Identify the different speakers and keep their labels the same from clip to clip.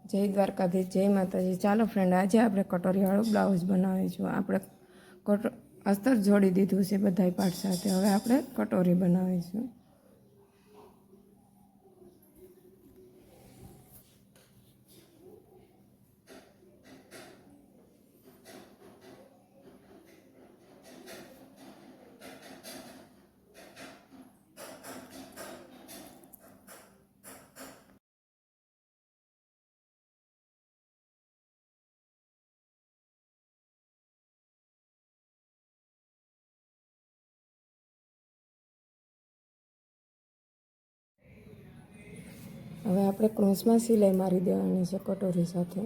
Speaker 1: જય દ્વારકાધીશ, જય માતાજી। ચાલો ફ્રેન્ડ, આજે આપણે કટોરીવાળું બ્લાઉઝ બનાવીશું। આપણે અસ્તર જોડી દીધું છે બધાય પાર્ટ સાથે। હવે આપણે કટોરી બનાવીશું। હવે આપણે ક્રોસમાં સિલાઈ મારી દેવાની છે કટોરી સાથે।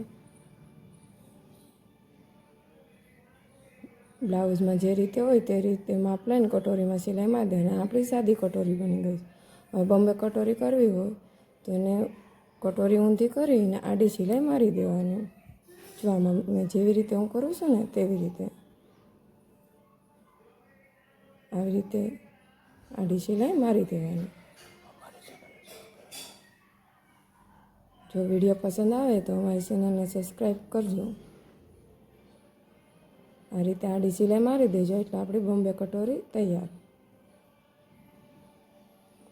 Speaker 1: બ્લાઉઝમાં જે રીતે હોય તે રીતે માપ લઈને કટોરીમાં સિલાઈ મારી દેવાની। આપણી સાદી કટોરી બની ગઈ। હવે બોમ્બે કટોરી કરવી હોય તો એને કટોરી ઊંધી કરીને આડી સિલાઈ મારી દેવાની। જો આમાં મેં જેવી રીતે હું કરું છું ને તેવી રીતે આવી રીતે આડી સિલાઈ મારી દેવાની। જો વિડીયો પસંદ આવે તો અમારી ચેનલને સબસ્ક્રાઈબ કરજો। આ રીતે આડી સિલાઈ મારી દેજો એટલે આપણી બોમ્બે કટોરી તૈયાર।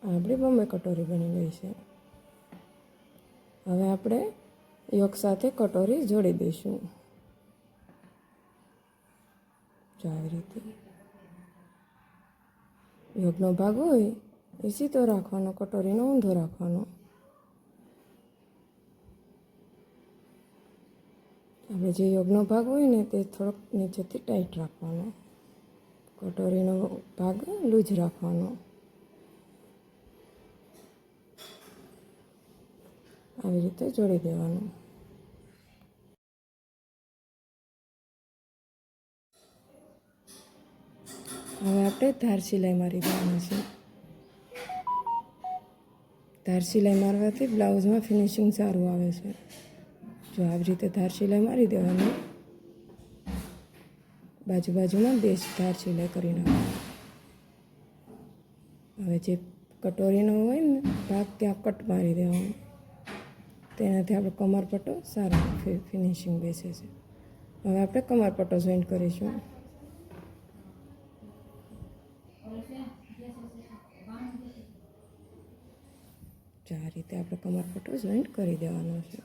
Speaker 1: આપણી બોમ્બે કટોરી બની ગઈ છે। હવે આપણે યોક સાથે કટોરી જોડી દઈશું। જો આવી રીતે યોગનો ભાગ હોય એ સીધો રાખવાનો, કટોરીનો ઊંધો રાખવાનો। આપણે જે યોગનો ભાગ હોય ને તે થોડોક નીચેથી ટાઈટ રાખવાનો, કટોરીનો ભાગ લૂઝ રાખવાનો। આવી રીતે જોડી દેવાનું। હવે આપણે ધાર સિલાઈ મારી દેવાની છે। ધાર સિલાઈ મારવાથી બ્લાઉઝમાં ફિનિશિંગ સારું આવે છે। જો આવી રીતે ધાર સિલાઈ મારી દેવાની। બાજુમાં બે ધાર સિલાઈ કરી નાખવાની। હવે જે કટોરીનો હોય ને ભાગ ત્યાં કટ મારી દેવાનો, તેનાથી આપણે કમરપટ્ટો સારો ફિનિશિંગ બેસે છે। હવે આપણે કમરપટ્ટો જોઈન્ટ કરીશું। જો આ રીતે આપણે કમરપટ્ટો જોઈન્ટ કરી દેવાનો છે।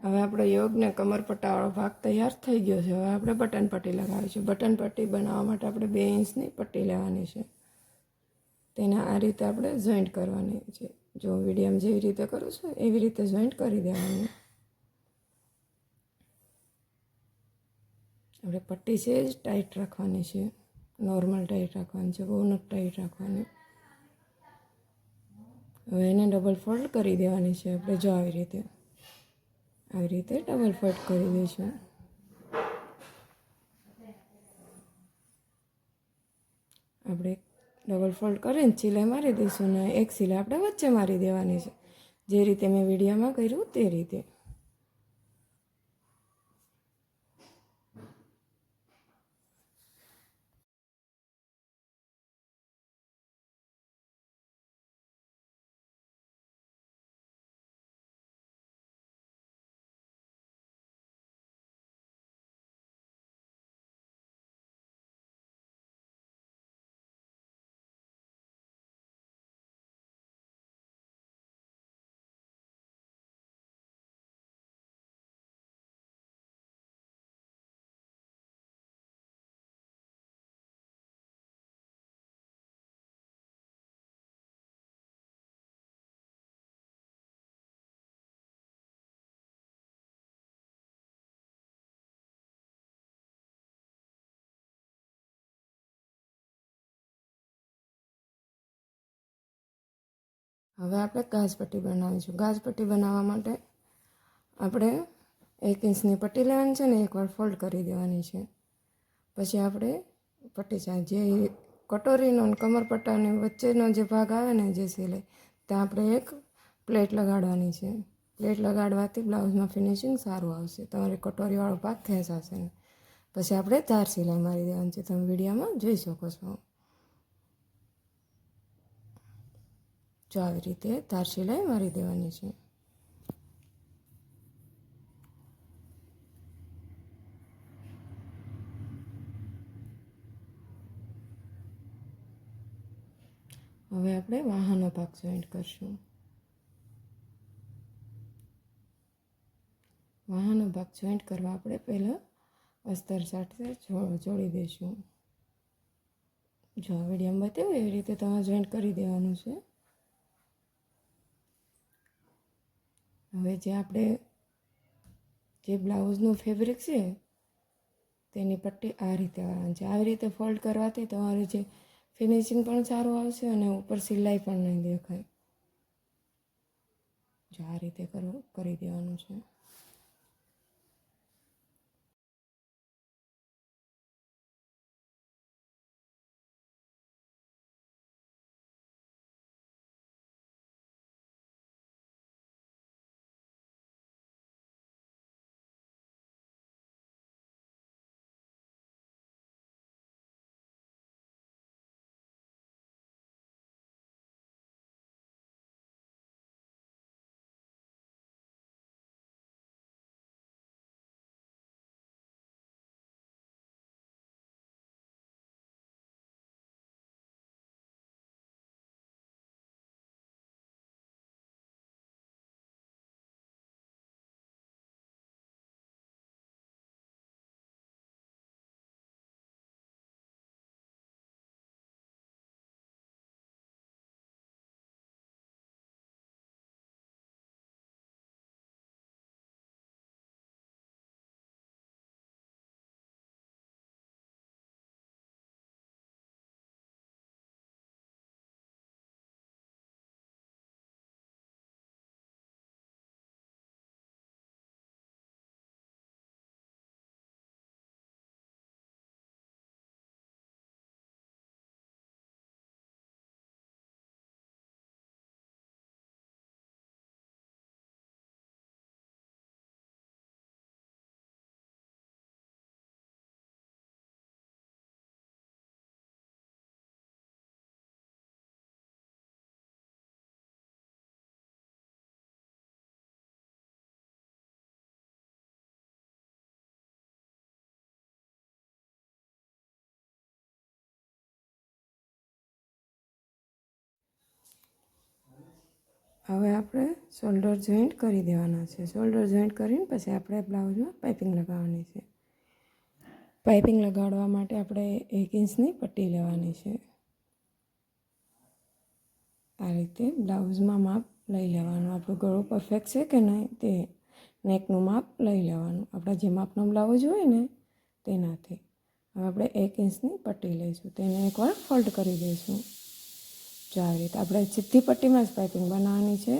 Speaker 1: હવે આપણો યોગ ને કમરપટ્ટાવાળો ભાગ તૈયાર થઈ ગયો છે. હવે આપણે બટન પટ્ટી લગાવીશું. બટન પટ્ટી બનાવવા માટે આપણે 2 ઇંચની પટ્ટી લેવાની છે. તેને આ રીતે આપણે જોઈન્ટ કરવાની છે. જો વિડીયોમાં જેવી રીતે કરું છું એવી રીતે જોઈન્ટ કરી દેવાની. આપણે પટ્ટી છે જ ટાઈટ રાખવાની છે. નોર્મલ ટાઈટ રાખવાની છે, બહુ નથી ટાઈટ રાખવાની. હવે એને ડબલ ફોલ્ડ કરી દેવાની છે આપણે. જો આવી રીતે ડબલ ફોલ્ડ કરી દઈશું. આપણે ડબલ ફોલ્ડ કરીને સિલાઈ મારી દઈશું ને એક સિલાઈ આપણે વચ્ચે મારી દેવાની છે, જે રીતે મેં વિડીયોમાં કર્યું તે રીતે. હવે આપણે ગાજપટ્ટી બનાવીશું. ગાજપટ્ટી બનાવવા માટે આપણે 1 ઇંચની પટ્ટી લેવાની છે ને એકવાર ફોલ્ડ કરી દેવાની છે. પછી આપણે પટ્ટી જે કટોરીનો અને કમરપટ્ટાની વચ્ચેનો જે ભાગ આવે ને જે સિલાઈ, ત્યાં આપણે એક પ્લેટ લગાડવાની છે. પ્લેટ લગાડવાથી બ્લાઉઝમાં ફિનિશિંગ સારું આવશે. તમારી કટોરીવાળો ભાગ ખેંચાશે ને. પછી આપણે 4 સિલાઈ મારી દેવાની છે. તમે વિડીયોમાં જોઈ શકો છો. જો આવી રીતે 4 સિલાઈ મારી દેવાની છે. હવે આપણે વાહાનો ભાગ જોઈન્ટ કરશું. વાહાનો ભાગ જોઈન્ટ કરવા આપણે પહેલાં અસ્તર સાથે જોડી દઈશું. જો વિડીયોમાં બતાવ્યું એવી રીતે તમારે જોઈન્ટ કરી દેવાનું છે. હવે જે બ્લાઉઝનું ફેબ્રિક છે તેની પટ્ટી આ રીતે આવવાની છે. આવી રીતે ફોલ્ડ કરવાથી તમારું જે ફિનિશિંગ પણ સારું આવશે અને ઉપર સિલાઈ પણ નહીં દેખાય. જો આ રીતે કરી દેવાનું છે. હવે આપણે શોલ્ડર જોઈન્ટ કરી દેવાના છે. શોલ્ડર જોઈન્ટ કરીને પછી આપણે બ્લાઉઝમાં પાઇપિંગ લગાવવાની છે. પાઇપિંગ લગાડવા માટે આપણે 1 ઇંચની પટ્ટી લેવાની છે. આ રીતે બ્લાઉઝમાં માપ લઈ લેવાનું. આપણું ગળું પરફેક્ટ છે કે નહીં તે નેકનું માપ લઈ લેવાનું. આપણા જે માપનો બ્લાઉઝ હોય ને તેનાથી. હવે આપણે 1 ઇંચની પટ્ટી લઈશું. તેને એકવાર ફોલ્ડ કરી દઈશું. જો આવી રીતે આપણે સીધી પટ્ટીમાં જ પાઇપિંગ બનાવવાની છે,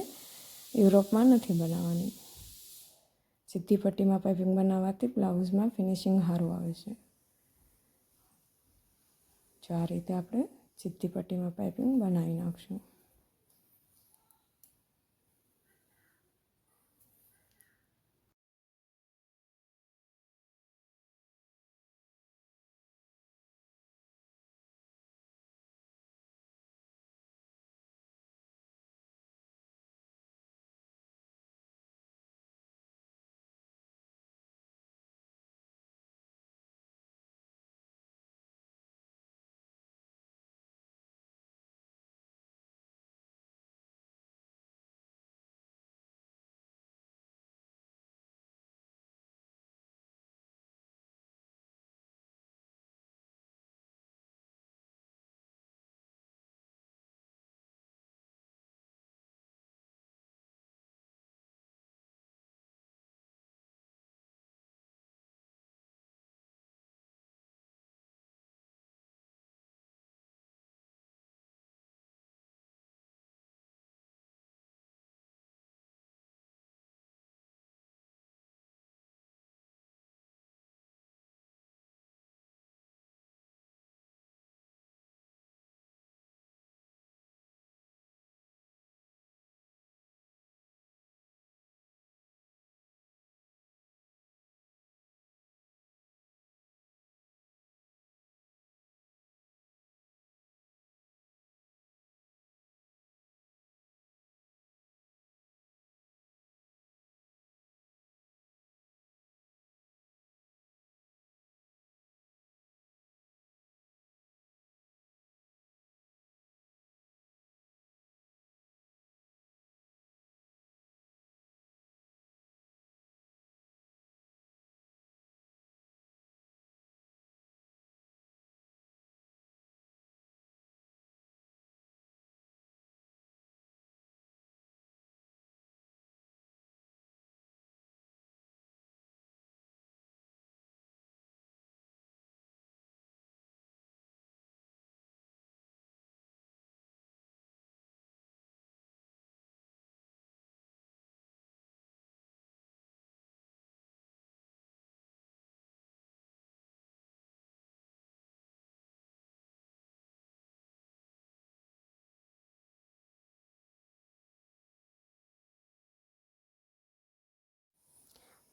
Speaker 1: યુરોપમાં નથી બનાવવાની. સીધી પટ્ટીમાં પાઇપિંગ બનાવવાથી બ્લાઉઝમાં ફિનિશિંગ સારું આવે છે. જો આ રીતે આપણે સીધી પટ્ટીમાં પાઇપિંગ બનાવી નાખશું.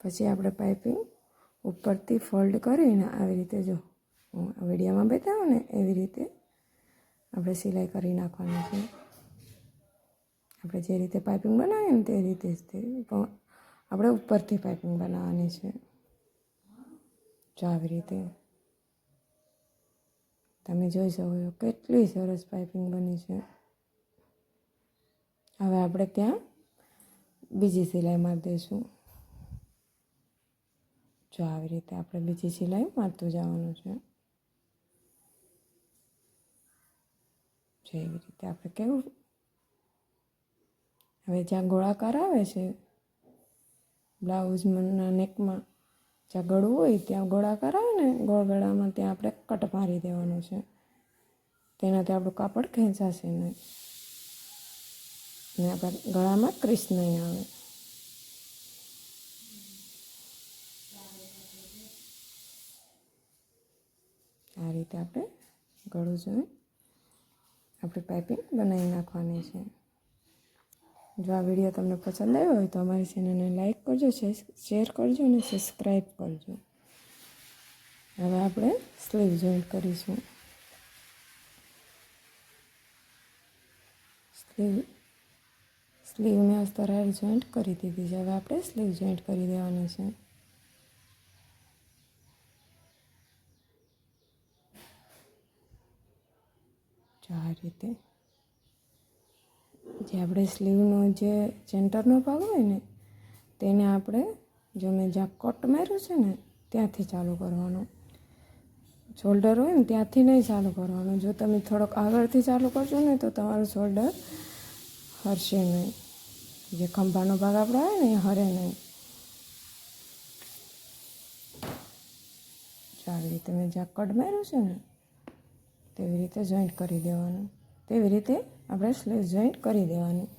Speaker 1: પછી આપણે પાઇપિંગ ઉપરથી ફોલ્ડ કરીને આવી રીતે જો હું વિડીયોમાં બતાવું ને એવી રીતે આપણે સિલાઈ કરી નાખવાની છે. આપણે જે રીતે પાઇપિંગ બનાવીએ ને તે રીતે જ તે પણ આપણે ઉપરથી પાઇપિંગ બનાવવાની છે. જો આવી રીતે તમે જોઈ શકો છો કેટલી સરસ પાઇપિંગ બની છે. હવે આપણે ત્યાં બીજી સિલાઈ મારી દઈશું. જો આવી રીતે આપણે બીજી સિલાઈ મારતું જવાનું છે. જેવી રીતે આપણે કેવું હવે જ્યાં ગોળાકાર આવે છે બ્લાઉઝના નેકમાં જ્યાં ગળું હોય ત્યાં ગોળાકાર આવે ને ગોળ ગળામાં ત્યાં આપણે કટ મારી દેવાનું છે. તેનાથી આપણું કાપડ ખેંચાશે નહીં અને આપણા ગળામાં ક્રીસ નહીં આવે. આ રીતે આપણે ગળું જોઈ આપણી પાઇપિંગ બનાવી નાખવાની છે. જો આ વિડીયો તમને પસંદ આવ્યો હોય તો અમારી ચેનલને લાઈક કરજો, શેર કરજો અને સબસ્ક્રાઈબ કરજો. હવે આપણે સ્લીવ જોઈન્ટ કરીશું. સ્લીવ મેં અસ્તરારી જોઈન્ટ કરી દીધી છે. હવે આપણે સ્લીવ જોઈન્ટ કરી દેવાની છે. જો આ રીતે જે આપણે સ્લીવનો જે સેન્ટરનો ભાગ હોય ને તેને આપણે જો મેં જ્યાં કટ માર્યું છે ને ત્યાંથી ચાલુ કરવાનું. શોલ્ડર હોય ને ત્યાંથી નહીં ચાલુ કરવાનું. જો તમે થોડોક આગળથી ચાલુ કરશો ને તો તમારું શોલ્ડર હરશે નહીં. જે ખંભાનો ભાગ આપણો હોય ને એ હરે નહીં. આવી રીતે મેં જ્યાં કટ માર્યું છે ને તેવી રીતે જોઈન્ટ કરી દેવાનું. તેવી રીતે આપણે સ્લેસ જોઈન્ટ કરી દેવાની.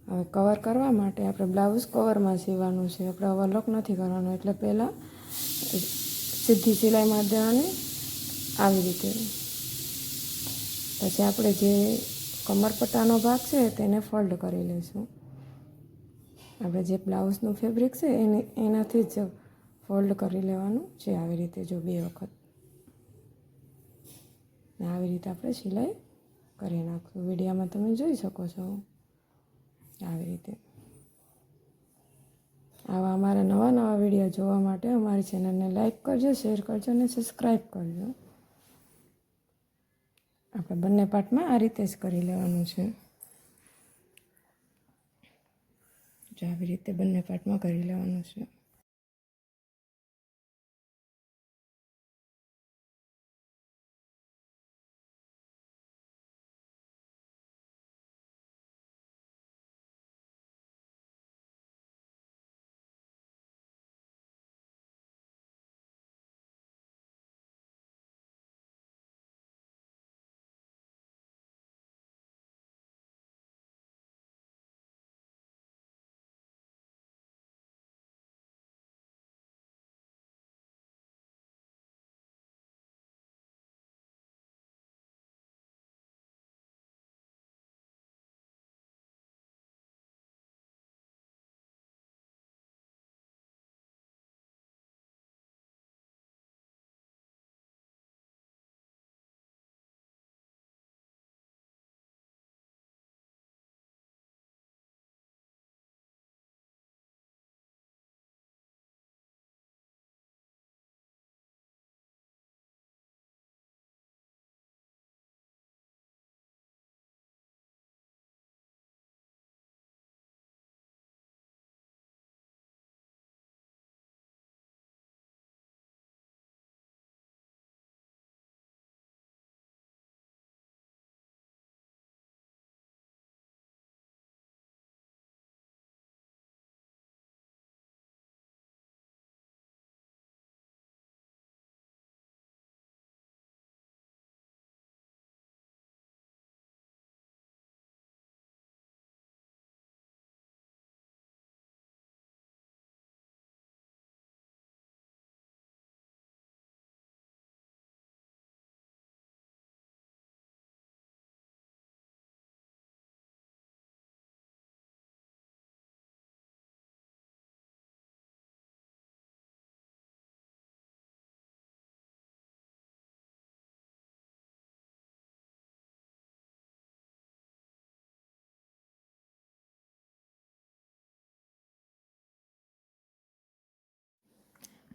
Speaker 1: હવે કવર કરવા માટે આપણે બ્લાઉઝ કવરમાં સીવવાનું છે. આપણે ઓવરલોક નથી કરવાનું. એટલે પહેલાં સીધી સિલાઈ મારી દેવાની આવી રીતે. પછી આપણે જે કમરપટ્ટાનો ભાગ છે તેને ફોલ્ડ કરી લઈશું. આપણે જે બ્લાઉઝનું ફેબ્રિક છે એનાથી જ ફોલ્ડ કરી લેવાનું છે આવી રીતે. જો 2 વખત ને આવી રીતે આપણે સિલાઈ કરી નાખશું. વિડીયોમાં તમે જોઈ શકો છો આવી રીતે. આવા અમારા નવા વિડીયો જોવા માટે અમારી ચેનલને લાઈક કરજો, શેર કરજો અને સબસ્ક્રાઈબ કરજો. આપણે બંને પાર્ટમાં આ રીતે જ કરી લેવાનું છે. જો આવી રીતે બંને પાર્ટમાં કરી લેવાનું છે.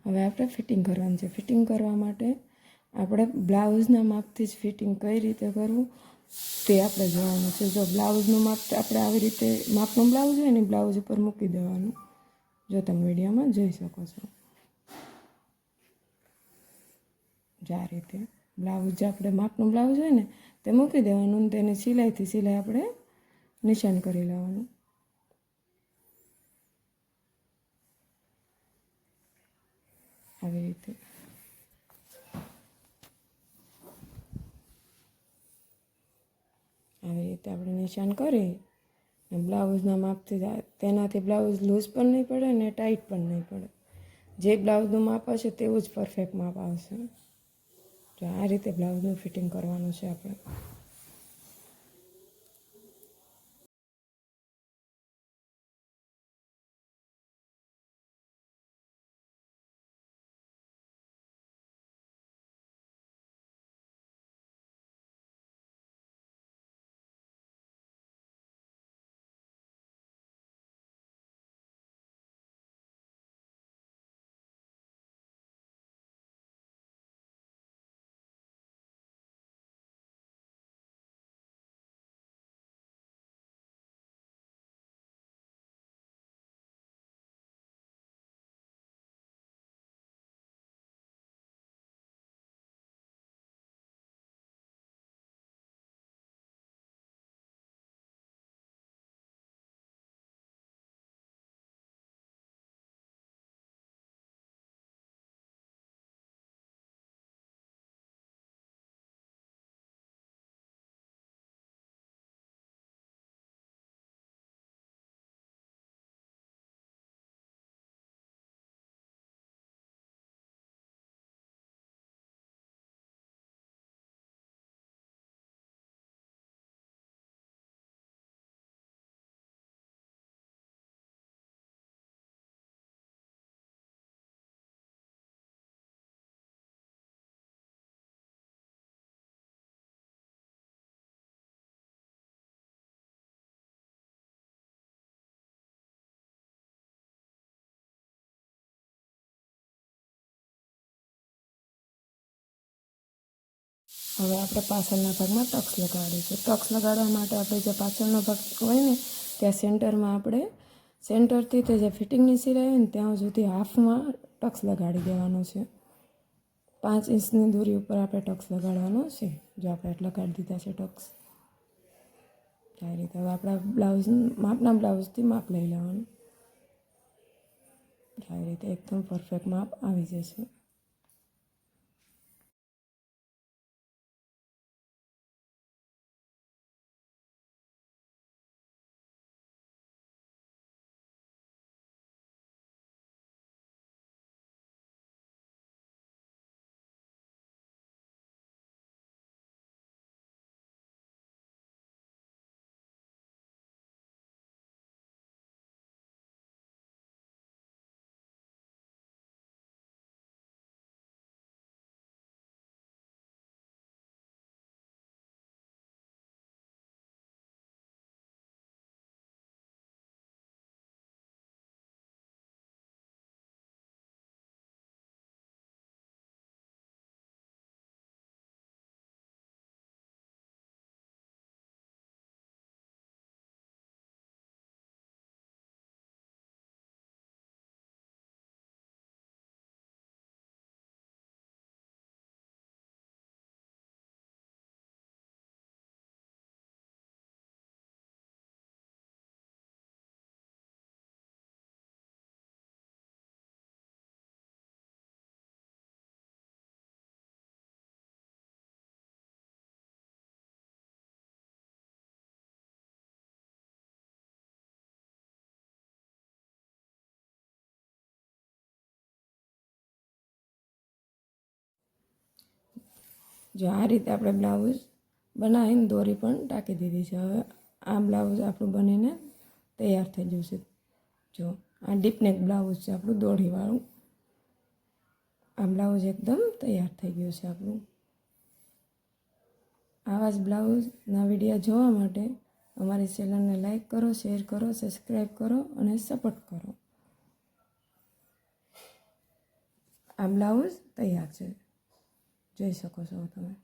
Speaker 1: હવે આપણે ફિટિંગ કરવાનું છે. ફિટિંગ કરવા માટે આપણે બ્લાઉઝના માપથી જ ફિટિંગ કઈ રીતે કરવું તે આપણે જોવાનું છે. જો બ્લાઉઝનું માપ આપણે આવી રીતે માપનું બ્લાઉઝ હોય ને બ્લાઉઝ ઉપર મૂકી દેવાનું, જો તમે વિડીયોમાં જોઈ શકો છો. જો આ રીતે બ્લાઉઝ જે આપણે માપનું બ્લાઉઝ હોય ને તે મૂકી દેવાનું, તેની સિલાઈથી સિલાઈ આપણે નિશાન કરી લેવાનું. આવી રીતે આપણે નિશાન કરી બ્લાઉઝના માપથી તેનાથી બ્લાઉઝ લૂઝ પણ નહીં પડે ને ટાઈટ પણ નહીં પડે. જે બ્લાઉઝનું માપ હશે તેવું જ પરફેક્ટ માપ આવશે. તો આ રીતે બ્લાઉઝનું ફિટિંગ કરવાનું છે આપણે. હવે આપણે પાછળના ભાગમાં ટક્સ લગાડીશું. ટક્સ લગાડવા માટે આપણે જે પાછળનો ભાગ હોય ને ત્યાં સેન્ટરમાં આપણે સેન્ટરથી તે જે ફિટિંગની સિલાઈ હોય ને ત્યાં સુધી હાફમાં ટક્સ લગાડી દેવાનો છે. 5 ઇંચની દૂરી ઉપર આપણે ટક્સ લગાડવાનો છે. જો આપણે એટલા કાઢી દીધા છે ટક્સ. આ રીતે હવે આપણા બ્લાઉઝ માપના બ્લાઉઝથી માપ લઈ લેવાનું. આવી રીતે એકદમ પરફેક્ટ માપ આવી જશે. જો આ રીતે આપણે બ્લાઉઝ બનાવીને દોરી પણ ટાંકી દીધી છે. હવે આ બ્લાઉઝ આપણું બનીને તૈયાર થઈ જશે. જો આ ડીપનેક બ્લાઉઝ છે આપણું દોરીવાળું. આ બ્લાઉઝ એકદમ તૈયાર થઈ ગયું છે આપણું. આવા જ બ્લાઉઝના વિડીયો જોવા માટે અમારી ચેનલને લાઈક કરો, શેર કરો, સબસ્ક્રાઈબ કરો અને સપોર્ટ કરો. આ બ્લાઉઝ તૈયાર છે. જોઈ શકો છો તમે.